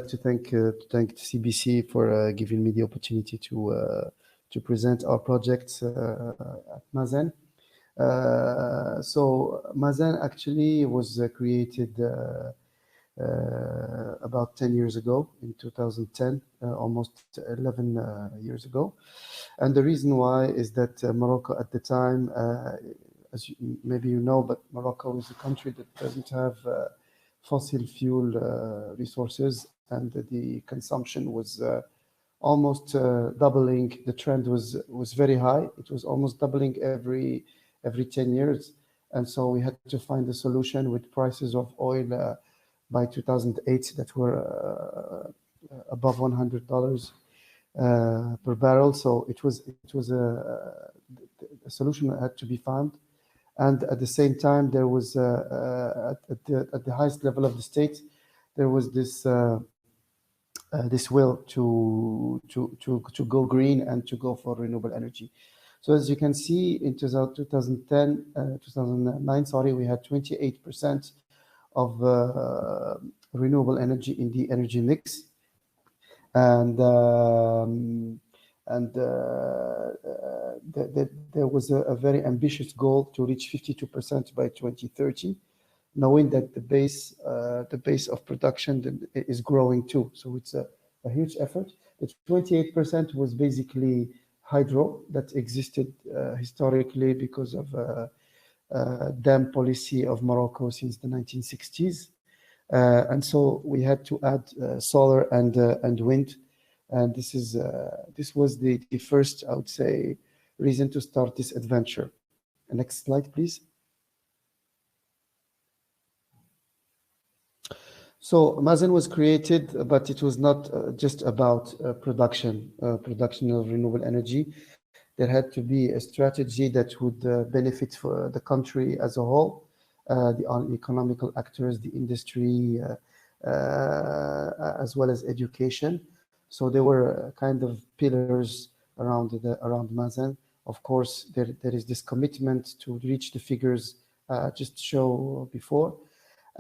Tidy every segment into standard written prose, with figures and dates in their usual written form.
to thank CEBC for giving me the opportunity to present our projects at MASEN. So MASEN actually was created about 10 years ago, in 2010, almost 11 years ago. And the reason why is that Morocco at the time, as maybe you know, but Morocco is a country that doesn't have fossil fuel resources, and the consumption was almost doubling. The trend was very high. It was almost doubling every 10 years. And so we had to find a solution with prices of oil by 2008 that were above $100 per barrel. So it was a solution that had to be found. And at the same time, there was at the highest level of the state, there was this will to go green and to go for renewable energy. So as you can see, in 2009, sorry, we had 28% of renewable energy in the energy mix, and there was a very ambitious goal to reach 52% by 2030, knowing that the base of production is growing too. So it's a huge effort. The 28% was basically hydro that existed historically because of dam policy of Morocco since the 1960s. And so we had to add solar and wind. And this was the first, I would say, reason to start this adventure. Next slide, please. So MASEN was created, but it was not just about production of renewable energy. There had to be a strategy that would benefit for the country as a whole, the economical actors, the industry, as well as education. So there were kind of pillars around MASEN. Of course, there is this commitment to reach the figures just showed before.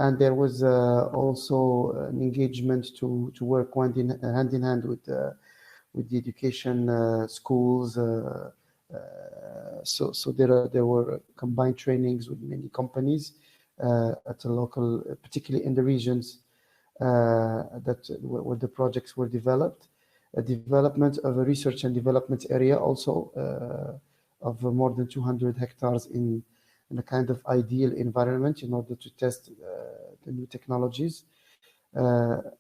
And there was also an engagement to work hand in hand with the education schools. So there were combined trainings with many companies at a local, particularly in the regions where the projects were developed. A development of a research and development area also of more than 200 hectares in a kind of ideal environment in order to test the new technologies,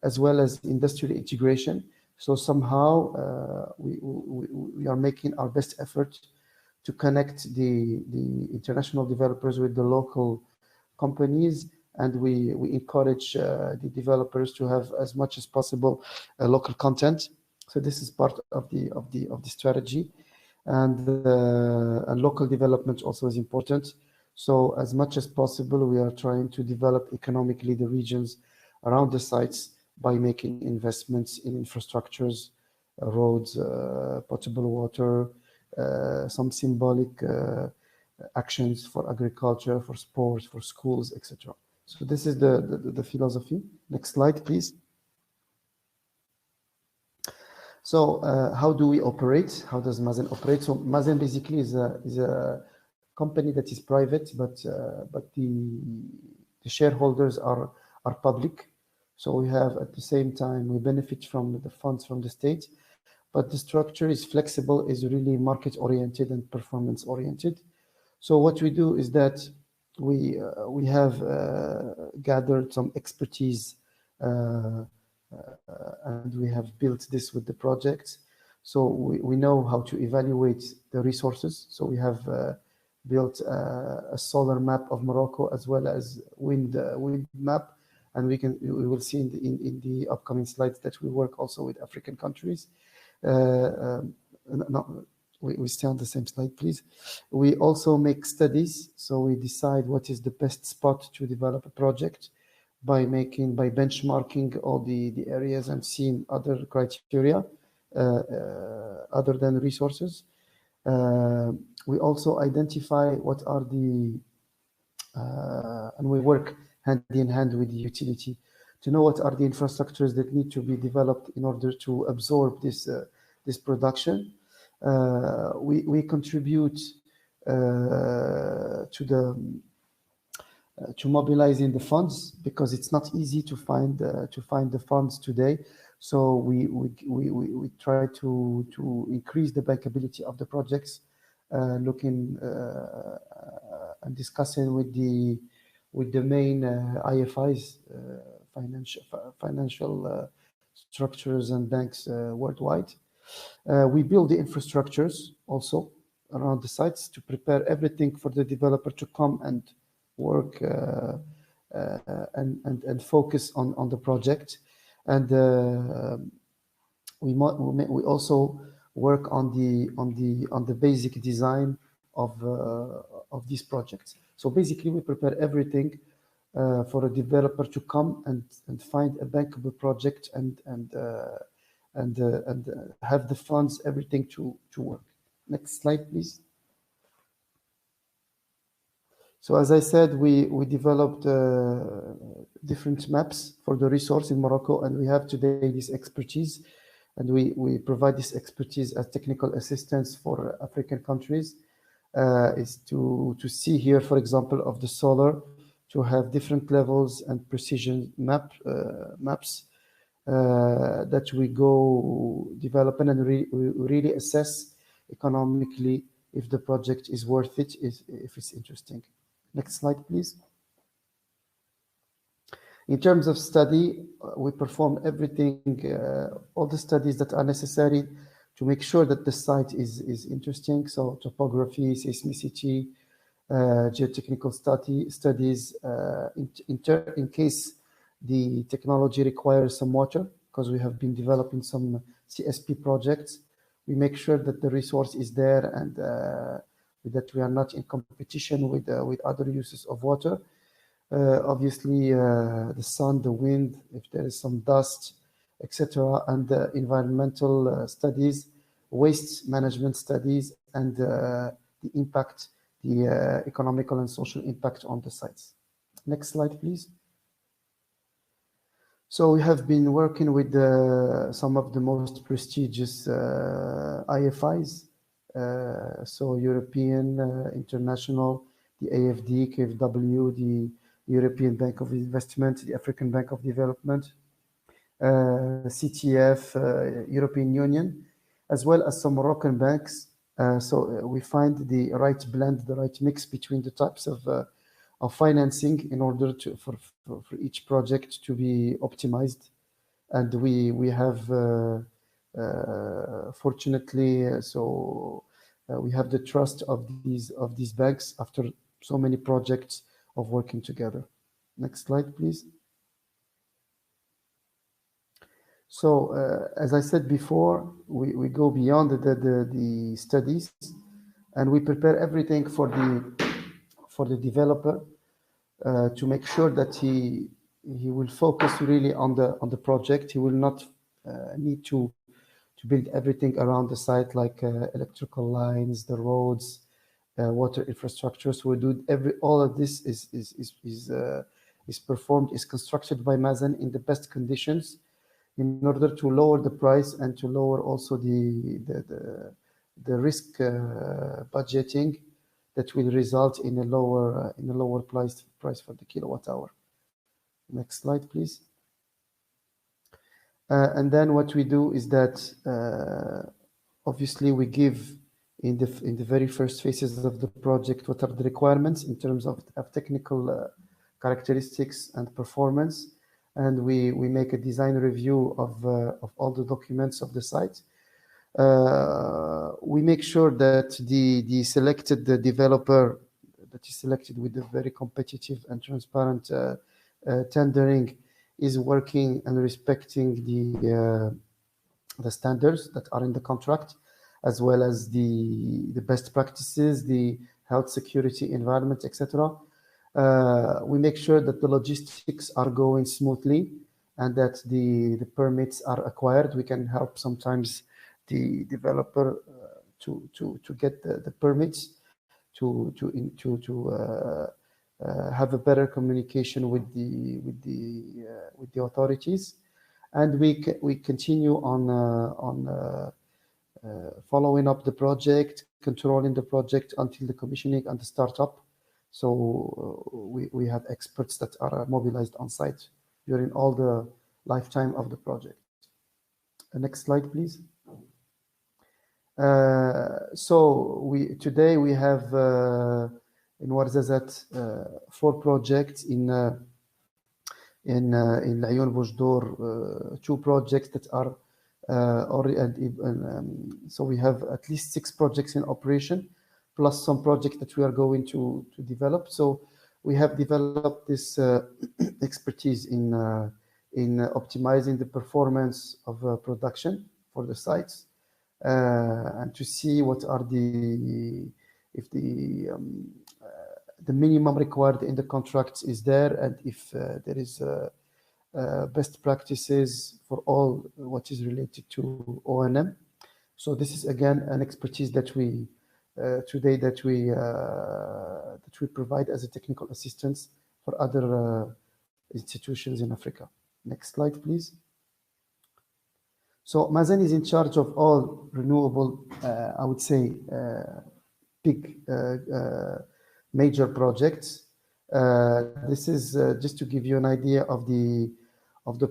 as well as industrial integration. So somehow we are making our best effort to connect the international developers with the local companies, and we encourage the developers to have as much as possible local content. So this is part of the strategy, and local development also is important. So as much as possible, we are trying to develop economically the regions around the sites by making investments in infrastructures, roads, potable water, some symbolic actions for agriculture, for sports, for schools, etc. So this is the philosophy. Next slide, please. So how do we operate? How does MASEN operate? So MASEN basically is a company that is private, but the shareholders are public. So we have, at the same time, we benefit from the funds from the state, but the structure is flexible, is really market-oriented and performance-oriented. So what we do is that we have gathered some expertise and we have built this with the projects. So we know how to evaluate the resources. So we have built a solar map of Morocco as well as wind map, and we will see in the upcoming slides that we work also with African countries. We stay on the same slide, please. We also make studies, so we decide what is the best spot to develop a project by benchmarking all the areas and seeing other criteria other than resources. We also identify what are and we work hand in hand with the utility to know what are the infrastructures that need to be developed in order to absorb this production. We contribute to mobilizing the funds, because it's not easy to find the funds today. So we try to increase the bankability of the projects, looking and discussing with the main IFIs, financial structures and banks worldwide. We build the infrastructures also around the sites to prepare everything for the developer to come and work and focus on the project. And we also work on the basic design of these projects. So basically, we prepare everything for a developer to come and find a bankable project and have the funds, everything to work. Next slide, please. So as I said, we developed different maps for the resource in Morocco, and we have today this expertise, and we provide this expertise as technical assistance for African countries. Is to see here, for example, of the solar, to have different levels and precision maps that we go developing, and we really assess economically if the project is worth it, if it's interesting. Next slide, please. In terms of study, we perform everything, all the studies that are necessary to make sure that the site is interesting. So topography, seismicity, geotechnical studies, in case the technology requires some water, because we have been developing some CSP projects, we make sure that the resource is there and that we are not in competition with other uses of water. Obviously, the sun, the wind, if there is some dust, etc., and the environmental studies, waste management studies, and the impact, the economical and social impact on the sites. Next slide, please. So we have been working with some of the most prestigious IFIs, so European, international, the AFD, KfW, the European Bank of Investment, the African Bank of Development, CTF, European Union, as well as some Moroccan banks. So we find the right blend, the right mix between the types of financing in order for each project to be optimized. And we have, fortunately, we have the trust of these banks after so many projects of working together. Next slide, please. So as I said before, we go beyond the studies, and we prepare everything for the developer to make sure that he will focus really on the project. He will not need to build everything around the site, like electrical lines, the roads, water infrastructure. So we do all of this is performed, is constructed by MASEN in the best conditions, in order to lower the price and to lower also the risk budgeting that will result in a lower price for the kilowatt hour. Next slide, please. And then what we do is that obviously we give in the very first phases of the project what are the requirements in terms of technical characteristics and performance, and we make a design review of all the documents of the site. We make sure that the selected developer that is selected with a very competitive and transparent tendering is working and respecting the standards that are in the contract, as well as the best practices, the health, security, environment, etc. We make sure that the logistics are going smoothly and that the permits are acquired. We can help sometimes the developer to get the permits to have a better communication with the authorities, and we continue on following up the project, controlling the project until the commissioning and the startup. So we have experts that are mobilized on site during all the lifetime of the project. Next slide, please. So today we have in OUARZAZATE 4 projects in Al-Ayoun Boujdour, 2 projects that are already, so we have at least 6 projects in operation, plus some projects that we are going to develop. So we have developed this expertise in optimizing the performance of production for the sites, and to see what are the minimum required in the contracts is there, and if there is best practices for all what is related to O&M. So this is again an expertise that we today that we provide as a technical assistance for other institutions in Africa. Next slide, please. So MASEN is in charge of all renewable, I would say, big major projects. This is just to give you an idea of the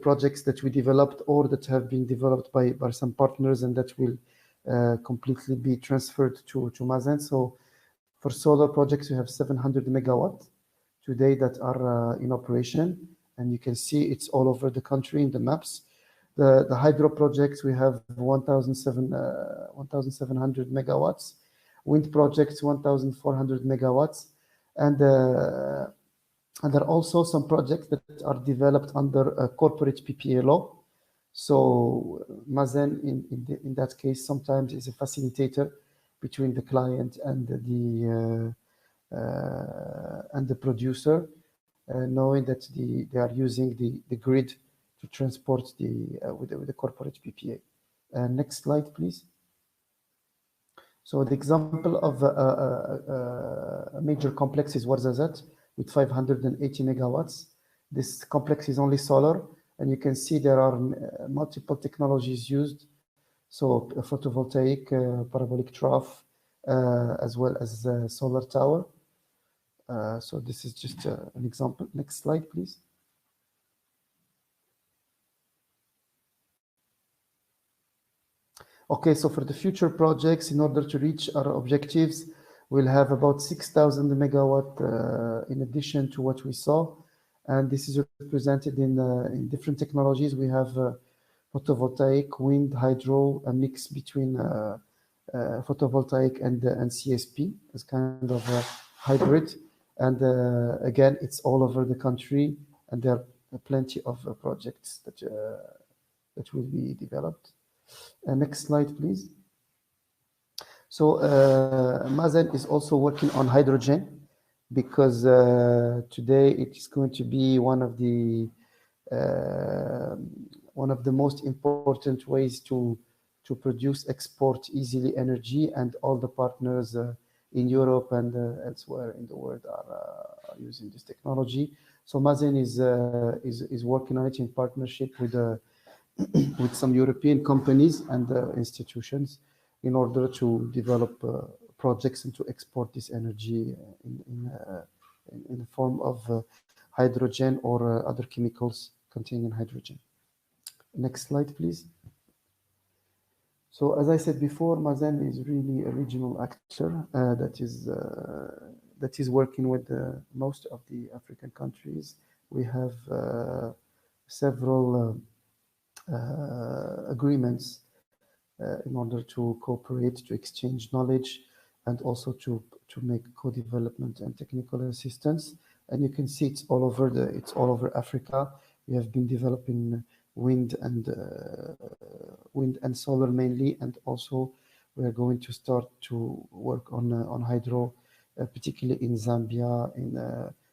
projects that we developed or that have been developed by some partners and that will completely be transferred to MASEN. So for solar projects, we have 700 megawatt today that are in operation, and you can see it's all over the country in the maps. The hydro projects, we have 1,700 megawatts. Wind projects, 1,400 megawatts. And there are also some projects that are developed under a corporate PPA law. So MASEN, in that case, sometimes is a facilitator between the client and the producer, knowing that they are using the grid to transport with the corporate PPA. Next slide, please. So the example of a major complex is OUARZAZATE with 580 megawatts. This complex is only solar, and you can see there are multiple technologies used. So a photovoltaic, parabolic trough, as well as a solar tower. So this is just an example. Next slide, please. Okay, so for the future projects, in order to reach our objectives, we'll have about 6,000 megawatt in addition to what we saw. And this is represented in different technologies. We have photovoltaic, wind, hydro, a mix between photovoltaic and CSP as kind of a hybrid. And again, it's all over the country, and there are plenty of projects that will be developed. Next slide, please. So MASEN is also working on hydrogen, because today it is going to be one of the most important ways to produce, export easily energy, and all the partners in Europe and elsewhere in the world are using this technology. So MASEN is working on it in partnership with some European companies and institutions in order to develop projects and to export this energy in the form of hydrogen or other chemicals containing hydrogen. Next slide, please. So as I said before, MASEN is really a regional actor that is working with most of the African countries. We have several agreements in order to cooperate, to exchange knowledge, and also to make co-development and technical assistance. And you can see it's all over Africa. We have been developing wind and solar mainly, and also we are going to start to work on hydro, particularly in Zambia.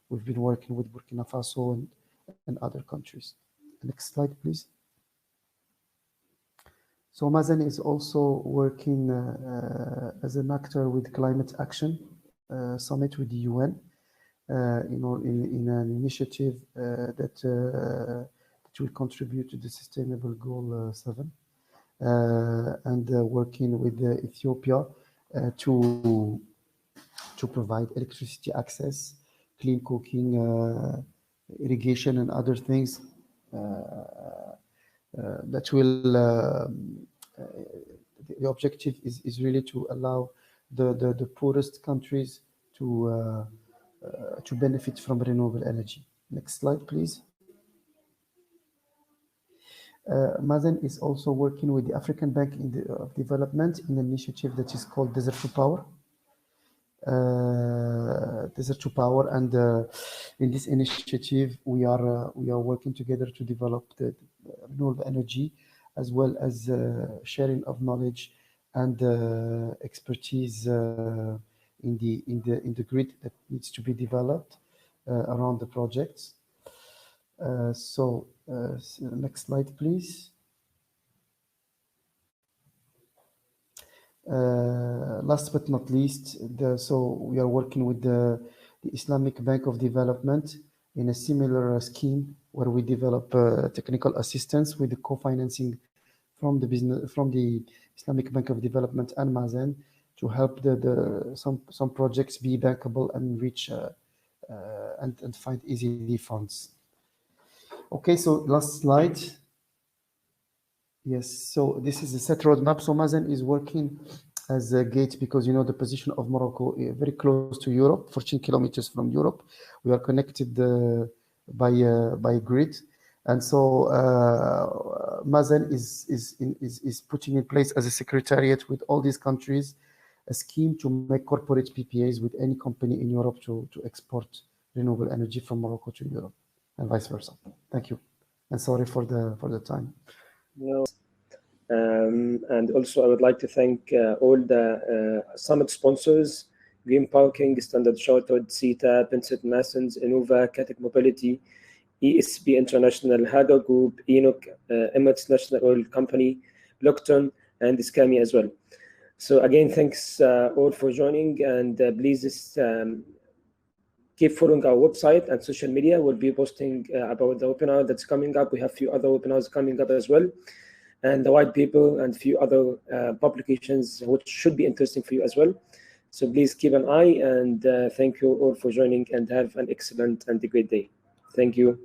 We've been working with Burkina Faso and other countries. Next slide, please. So MASEN is also working as an actor with Climate Action Summit with the UN. in an initiative that will contribute to the Sustainable Goal 7, and working with Ethiopia to provide electricity access, clean cooking, irrigation, and other things that will. The objective is really to allow the poorest countries to benefit from renewable energy. Next slide, please. MASEN is also working with the African Bank of Development in an initiative that is called Desert to Power. And in this initiative, we are working together to develop the renewable energy, as well as sharing of knowledge and expertise in the grid that needs to be developed around the projects. So next slide, please. Last but not least, so we are working with the Islamic Bank of Development in a similar scheme where we develop technical assistance with the co-financing from the Islamic Bank of Development and MASEN to help some projects be bankable and reach and find easily funds. Okay, so last slide. Yes, so this is a set roadmap. So MASEN is working as a gate because, the position of Morocco is very close to Europe, 14 kilometers from Europe. We are connected by grid. And so MASEN is putting in place as a secretariat with all these countries a scheme to make corporate PPAs with any company in Europe to export renewable energy from Morocco to Europe and vice versa. Thank you. And sorry for the time. No. And also I would like to thank all the summit sponsors: Green Parking, Standard Chartered, CETA, Penset Masons, Innova, Catic Mobility, ESB International, Haga Group, Enoch, Emirates National Oil Company, Lockton, and Iskami as well. So again, thanks all for joining, and please just keep following our website and social media. We'll be posting about the webinar that's coming up. We have a few other webinars coming up as well, and the white paper and a few other publications which should be interesting for you as well. So please keep an eye, and thank you all for joining, and have an excellent and a great day. Thank you.